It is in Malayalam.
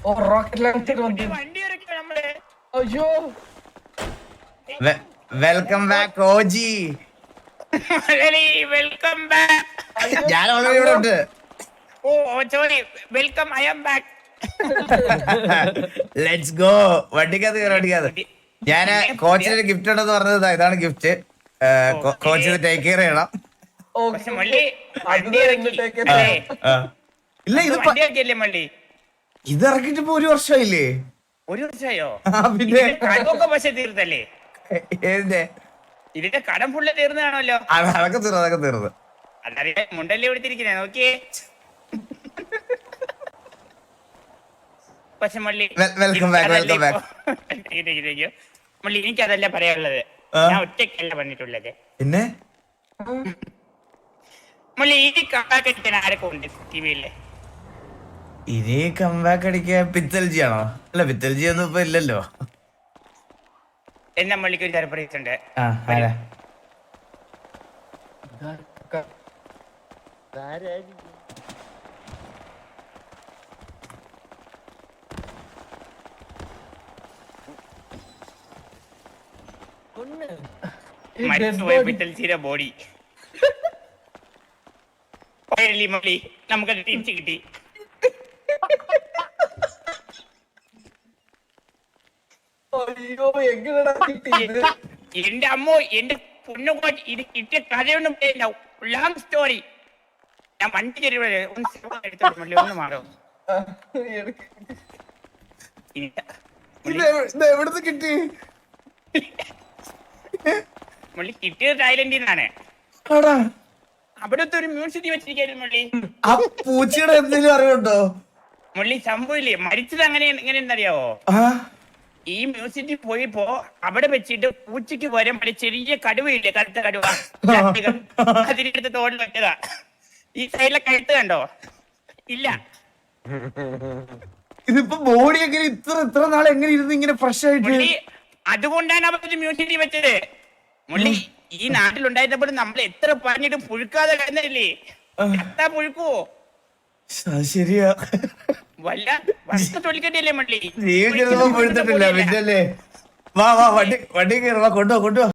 ഓ റോക്കറ്റ് ലോഞ്ചർ വണ്ടി. വണ്ടി ഇറക്കി നമ്മള്. അയ്യോ welcome back OG. Welcome back. ഞാൻ ഓൾറെഡി ഇവിടെ ഉണ്ട്. Oh sorry, welcome, I am back. Let's go. വണ്ടിക്കകത്ത് കയറി വണ്ടിക്കകത്ത്. ഞാൻ കോച്ചിന് ഗിഫ്റ്റ് ഉണ്ടെന്ന് പറഞ്ഞത് ഇതാണ് ഗിഫ്റ്റ്. കോച്ച് ടേക്ക് കെയർ ചെയ്യണം. പക്ഷെ മള്ളി വണ്ടി ഇറക്കി ഇല്ല ഇത് വണ്ടി ഇറക്കിയല്ലേ മള്ളി? ഇത് ഇറക്കിട്ട് ഇപ്പൊ 1 വർഷമായില്ലേ? 1 വർഷമായോ? പിന്നെ കടമൊക്കെ പക്ഷെ തീർത്തല്ലേ? ഏതിന്റെ? ഇതിന്റെ കടം ഫുള്ള് തീർന്നതാണല്ലോ. അതൊക്കെ തീർന്നു. അതറിയാ മുണ്ടല്ലേ എടുത്തിരിക്കുന്നേ നോക്കിയേ. പക്ഷെ മള്ളി വെൽക്കം ബാക്ക്. മള്ളി എനിക്കതല്ല പറയാനുള്ളത്. ഞാൻ ഒറ്റയ്ക്കല്ല പറഞ്ഞിട്ടുള്ളത്. പിന്നെ മള്ളി ഇനി കമ്പാക്കടിക്കാൻ ആരൊക്കെ ഉണ്ട് ടിവിയില്? ഇനി കംബാക്ക് അടിക്കാൻ പിത്തൽജി ആണോ? അല്ല പിത്തൽജി ഒന്നും ഇപ്പൊ ഇല്ലല്ലോ. എന്നാ മള്ളിക്ക് ഒരു സർപ്രൈസ് ഉണ്ട്. ആരാ? മരിച്ചുപോയ പിത്തൽസിയുടെ ബോഡി മള്ളി നമുക്കത് തിരിച്ചു കിട്ടി. അയ്യോ എങ്ങനെടാ കിട്ടിയത്? എന്റെ അമ്മോ, എന്റെ പൊന്നുകോ, ഇത് കിട്ടിയ കഥയൊന്നും ലോങ് സ്റ്റോറി. ഞാൻ വണ്ടി ഒന്ന് മാറോ. എവിടുന്ന് കിട്ടി? മള്ളി കിട്ടിയത് തായ്ലൻഡിൽ നിന്നാണ്. അവിടുത്തെ ഒരു മ്യൂസിയം വെച്ചിരിക്കുന്നു മള്ളി. ആ പൂച്ചയുടെ എന്തെങ്കിലും അറിവുണ്ടോ? മള്ളി സംഭവില്ലേ, മരിച്ചത് എങ്ങനെയെന്നറിയാവോ? ഈ മ്യൂസിയത്തിൽ പോയപ്പോ അവിടെ വെച്ചിട്ട് പൂച്ചയ്ക്ക് വരെ മറ്റേ ചെറിയ കടുവയില്ലേ, കറുത്ത കടുവ, അതിനെടുത്ത് തോളിൽ വെച്ചതാ. ഈ സൈഡിലെ കഴുത്ത് കണ്ടോ? ഇല്ല. ഇതിപ്പോ ബോഡി എങ്ങനെ ഇത്ര നാൾ എങ്ങനെ ഇരുന്ന് ഇങ്ങനെ ഫ്രഷ് ആയിട്ട്? അതുകൊണ്ടാണ് അവർ മ്യൂസിയത്തിൽ വെച്ചത്. മുള്ളി ഈ നാട്ടിലുണ്ടായിരുന്നപ്പോൾ നമ്മൾ എത്ര പറഞ്ഞിട്ട് പുഴുക്കാതെ കഴിഞ്ഞില്ലേ? എത്താ പുഴുക്കുവോ? ശരിയാ. വല്ല വസ്തു തൊളിക്കട്ടിയല്ലേ മള്ളി? ജീവിതം പൊഴുത്തിട്ടില്ല. പിന്നെ വാ വണ്ടി കയറുവാ, കൊണ്ടുപോ.